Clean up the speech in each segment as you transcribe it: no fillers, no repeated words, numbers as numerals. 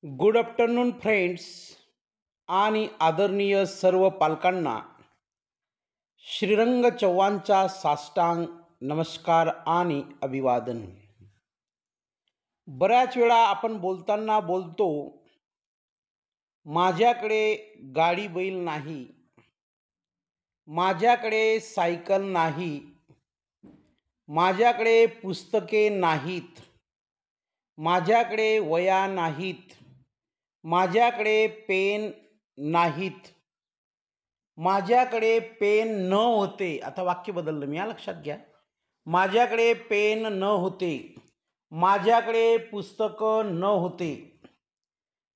Good afternoon friends आणि आदरणीय सर्व पालकांना श्रीरंग चव्हाणचा साष्टांग नमस्कार आणि अभिवादन. बऱ्याच वेळा आपण बोलताना बोलतो, माझ्याकडे गाडी बैल नाही, माझ्याकडे सायकल नाही, माझ्याकडे पुस्तके नाहीत, माझ्याकडे वह्या नाहीत, माझ्याकडे पेन नाहीत, माझ्याकडे पेन न होते. आता वाक्य बदललं मी, लक्षात घ्या. माझ्याकडे पेन न होते, माझ्याकडे पुस्तकं न होते,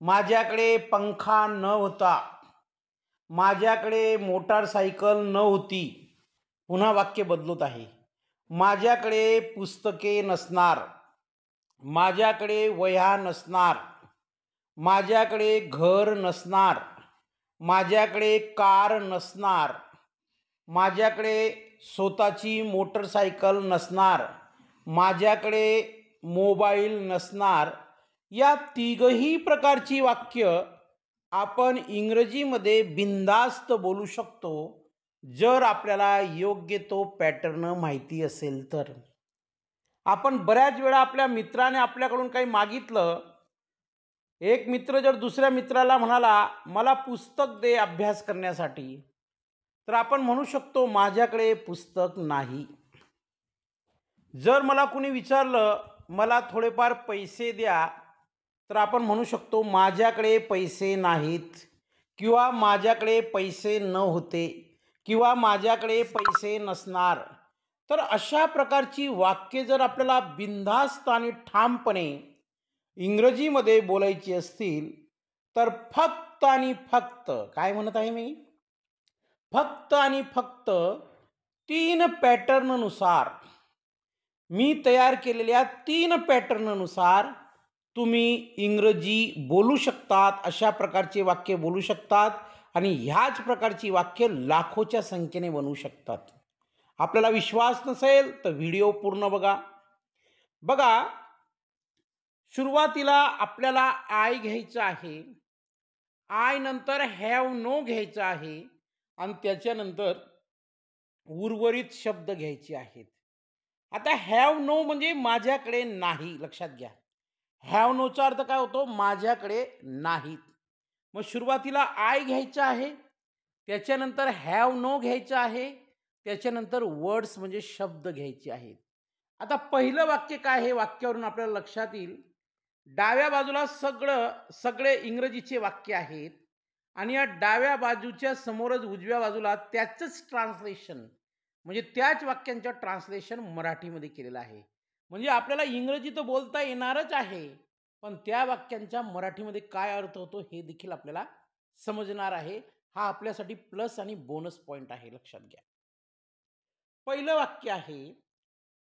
माझ्याकडे पंखा न होता, माझ्याकडे मोटारसायकल न होती. पुन्हा वाक्य बदलत आहे. माझ्याकडे पुस्तके नसणार, माझ्याकडे वह्या नसणार, माझ्याकडे घर नसणार, माझ्याकडे कार नसणार, माझ्याकडे स्वतःची मोटरसायकल नसणार, माझ्याकडे मोबाईल नसणार. या तिघही प्रकारची वाक्य आपण इंग्रजीमध्ये बिनधास्त बोलू शकतो, जर आपल्याला योग्य तो पॅटर्न माहिती असेल तर. आपण बऱ्याच वेळा आपल्या मित्राने आपल्याकडून काही मागितलं, एक मित्र जर दुसऱ्या मित्राला म्हणाला, मला पुस्तक दे अभ्यास करण्यासाठी, तर आपण म्हणू शकतो, माझ्याकडे पुस्तक नाही. जर मला कुणी विचारलं, मला थोडेफार पैसे द्या, तर आपण म्हणू शकतो, माझ्याकडे पैसे नाहीत, किंवा माझ्याकडे पैसे न होते, किंवा माझ्याकडे पैसे नसणार. तर अशा प्रकारची वाक्ये जर आपल्याला बिनधास्त आणि ठामपणे इंग्रजीमध्ये बोलायची असतील, तर फक्त आणि फक्त, काय म्हणत आहे मी, फक्त आणि फक्त 3 पॅटर्ननुसार, मी तयार केलेल्या 3 पॅटर्ननुसार तुम्ही इंग्रजी बोलू शकतात. अशा प्रकारचे वाक्य बोलू शकतात आणि ह्याच प्रकारची वाक्य लाखोच्या संख्येने बनवू शकतात. आपल्याला विश्वास नसेल तर व्हिडिओ पूर्ण बघा. सुरुवातीला आपल्याला आय घ्यायचं आहे, आय नंतर हॅव नो घ्यायचं आहे आणि त्याच्यानंतर उर्वरित शब्द घ्यायचे आहेत. आता हॅव नो म्हणजे माझ्याकडे नाही, लक्षात घ्या. हॅव नोचा अर्थ काय होतो, माझ्याकडे नाहीत. मग सुरुवातीला आय घ्यायचं आहे, त्याच्यानंतर हॅव नो घ्यायचं आहे, त्याच्यानंतर वर्ड्स म्हणजे शब्द घ्यायचे आहेत. आता पहिलं वाक्य काय, हे वाक्यावरून आपल्याला लक्षात येईल. डाव्या बाजूला सगळे इंग्रजीचे वाक्य आहेत आणि या डाव्या बाजूच्या समोरच उजव्या बाजूला त्याचंच ट्रान्सलेशन, म्हणजे त्याच वाक्यांचं ट्रान्सलेशन मराठीमध्ये केलेलं आहे. म्हणजे आपल्याला इंग्रजी तर बोलता येणारच आहे, पण त्या वाक्यांचा मराठीमध्ये काय अर्थ होतो हे देखील आपल्याला समजणार आहे. हा आपल्यासाठी प्लस आणि बोनस पॉईंट आहे, लक्षात घ्या. पहिलं वाक्य आहे,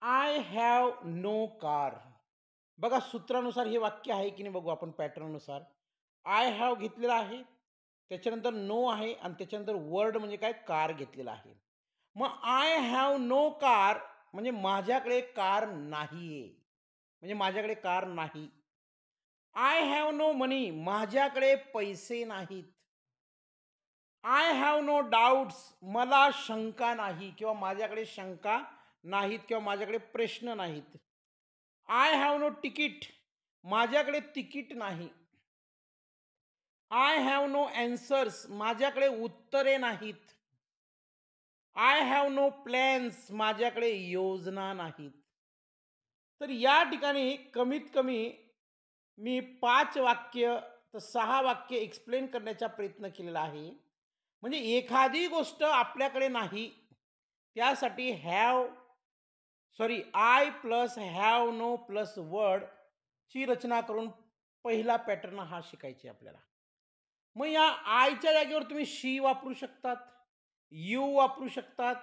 आय हॅव नो कार. बघा, सूत्रानुसार हे वाक्य आहे की नाही बघू आपण पॅटर्ननुसार. आय हॅव घेतलेला आहे, त्याच्यानंतर नो आहे आणि त्याच्यानंतर वर्ड म्हणजे काय, कार घेतलेला आहे. मग आय हॅव नो कार म्हणजे माझ्याकडे कार नाही, म्हणजे माझ्याकडे कार नाही. आय हॅव नो मनी, माझ्याकडे पैसे नाहीत. आय हॅव नो डाऊट्स, मला शंका नाही, किंवा माझ्याकडे शंका नाहीत, किंवा माझ्याकडे प्रश्न नाहीत. आय हॅव नो तिकीट, माझ्याकडे तिकीट नाही. आय हॅव नो ॲन्सर्स, माझ्याकडे उत्तरे नाहीत. आय हॅव नो प्लॅन्स, माझ्याकडे योजना नाहीत. तर या ठिकाणी कमीत कमी मी 5 वाक्य तर 6 वाक्य एक्सप्लेन करण्याचा प्रयत्न केलेला आहे. म्हणजे एखादी गोष्ट आपल्याकडे नाही, त्यासाठी I plus have no plus word ची रचना करून पहिला पॅटर्न हा शिकायचे आपल्याला. मग या आयच्या जागेवर तुम्ही शी वापरू शकतात, यू वापरू शकतात,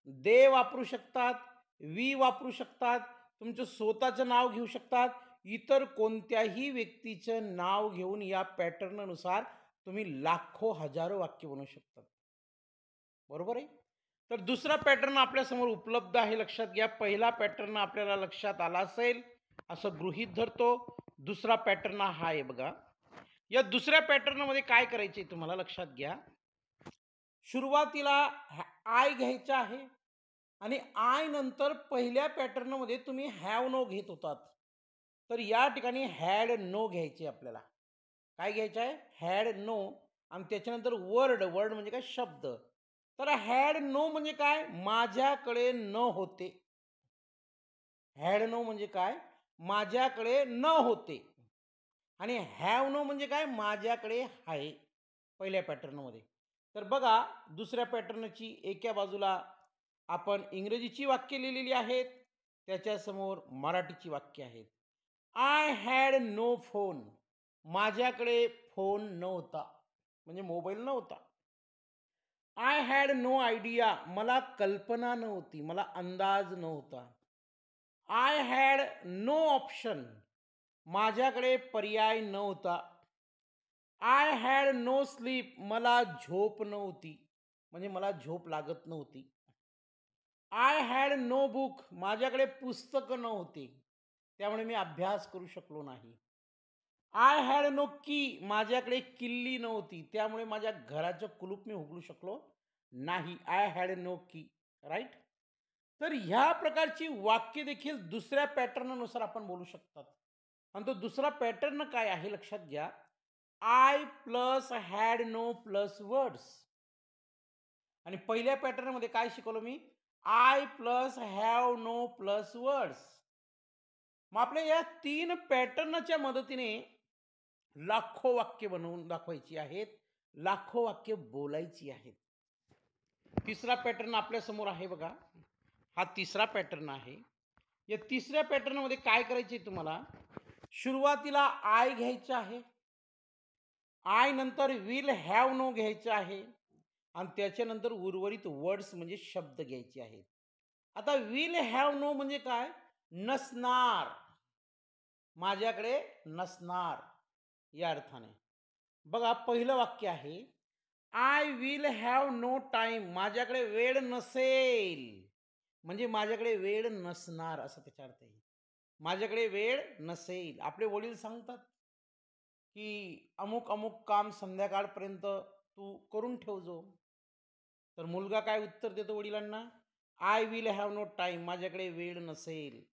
दे वापरू शकतात, वी वापरू शकतात, तुमचं स्वतःचं नाव घेऊ शकतात, इतर कोणत्याही व्यक्तीचं नाव घेऊन या पॅटर्ननुसार तुम्ही लाखो हजारो वाक्य बनवू शकतात. बरोबर आहे. तर दुसरा पॅटर्न आपल्यासमोर उपलब्ध आहे, लक्षात घ्या. पहिला पॅटर्न आपल्याला लक्षात आला असेल असं गृहीत धरतो. दुसरा पॅटर्न हा आहे बघा. या दुसऱ्या पॅटर्नमध्ये काय करायचे तुम्हाला लक्षात घ्या. सुरुवातीला आय घ्यायचा आहे आणि आय नंतर पहिल्या पॅटर्नमध्ये तुम्ही हॅव नो घेत होतात. तर या ठिकाणी हॅड नो घ्यायचे आपल्याला. काय घ्यायचं आहे? हॅड नो आणि त्याच्यानंतर वर्ड, वर्ड म्हणजे काय? शब्द. तर हॅड नो म्हणजे काय? माझ्याकडे न होते. हॅड नो म्हणजे काय? माझ्याकडे न होते. आणि हॅव नो म्हणजे काय? माझ्याकडे आहे पहिल्या पॅटर्नमध्ये. तर बघा दुसऱ्या पॅटर्नची एका बाजूला आपण इंग्रजीची वाक्य लिहिलेली आहेत, त्याच्यासमोर मराठीची वाक्य आहेत. I had no phone. माझ्याकडे फोन नव्हता, म्हणजे मोबाईल नव्हता. I had no idea. मला कल्पना नव्हती, मला अंदाज नव्हता. I had no option. माझ्याकडे पर्याय नव्हता. I had no sleep. मला झोप नव्हती, म्हणजे मला झोप लागत नव्हती. I had no book. माझ्याकडे पुस्तकं नव्हती, त्यामुळे मी अभ्यास करू शकलो नाही. आय हॅड नो की. माझ्याकडे किल्ली नव्हती, त्यामुळे माझ्या घराचं कुलूप मी उघडू शकलो नाही. आय हॅड नो की. राईट. तर ह्या प्रकारची वाक्य देखील दुसऱ्या पॅटर्ननुसार आपण बोलू शकतात. आणि तो दुसरा पॅटर्न काय आहे लक्षात घ्या. I plus had no plus words. आणि पहिल्या पॅटर्नमध्ये काय शिकवलं मी? I plus have no plus words. मग आपल्या या 3 पॅटर्नच्या मदतीने लाखो वाक्य बनवून दाखवायची आहेत, लाखो वाक्य बोलायची आहेत. तिसरा पॅटर्न आपल्या समोर आहे बघा. हा तिसरा पॅटर्न आहे. या तिसऱ्या पॅटर्नमध्ये काय करायचे तुम्हाला? सुरुवातीला आय घ्यायचं आहे. आय नंतर विल हॅव नो घ्यायचं आहे आणि त्याच्यानंतर उर्वरित वर्ड्स म्हणजे शब्द घ्यायचे आहेत. आता विल हॅव नो म्हणजे काय? नसणार. माझ्याकडे नसणार या अर्थाने. बघा पहिलं वाक्य आहे. I will have no time. माझ्याकडे वेळ नसेल, म्हणजे माझ्याकडे वेळ नसणार असं त्याचा अर्थ आहे. माझ्याकडे वेळ नसेल. आपले वडील सांगतात की अमुक अमुक काम संध्याकाळपर्यंत तू करून ठेवजो. तर मुलगा काय उत्तर देतो वडिलांना? I will have no time. माझ्याकडे वेळ नसेल,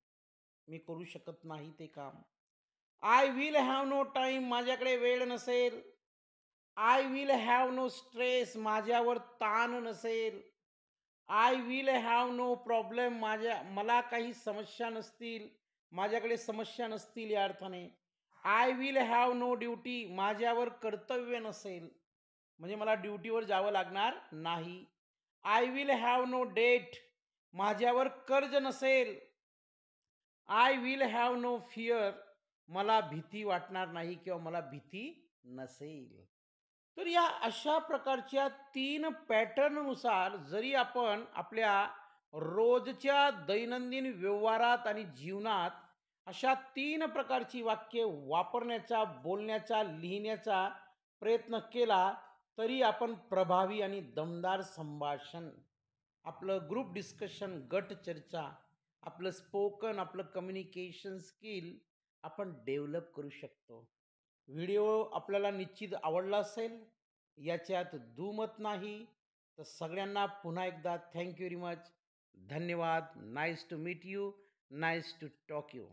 मी करू शकत नाही ते काम. I will have no time. माझ्याकडे वेळ नसेल. I will have no stress. माझ्यावर ताण नसेल. I will have no problem. मला काही समस्या नसतील, माझ्याकडे समस्या नसतील या अर्थाने. I will have no duty. माझ्यावर कर्तव्य नसेल, म्हणजे मला ड्युटीवर जावं लागणार नाही. I will have no debt. माझ्यावर कर्ज नसेल. I will have no fear. मला भीती वाटणार नाही किंवा मला भीती नसेल. तर या अशा प्रकारच्या 3 पॅटर्ननुसार जरी आपण आपल्या रोजच्या दैनंदिन व्यवहारात आणि जीवनात अशा 3 प्रकारची वाक्ये वापरण्याचा, बोलण्याचा, लिहिण्याचा प्रयत्न केला, तरी आपण प्रभावी आणि दमदार संभाषण, आपलं ग्रुप डिस्कशन, गट चर्चा, आपलं स्पोकन, आपलं कम्युनिकेशन स्किल आपण डेव्हलप करू शकतो. व्हिडिओ आपल्याला निश्चित आवडला असेल, याच्यात दुमत नाही. तर सगळ्यांना पुन्हा एकदा थँक यू व्हेरी मच. धन्यवाद. Nice to meet you. Nice to talk you.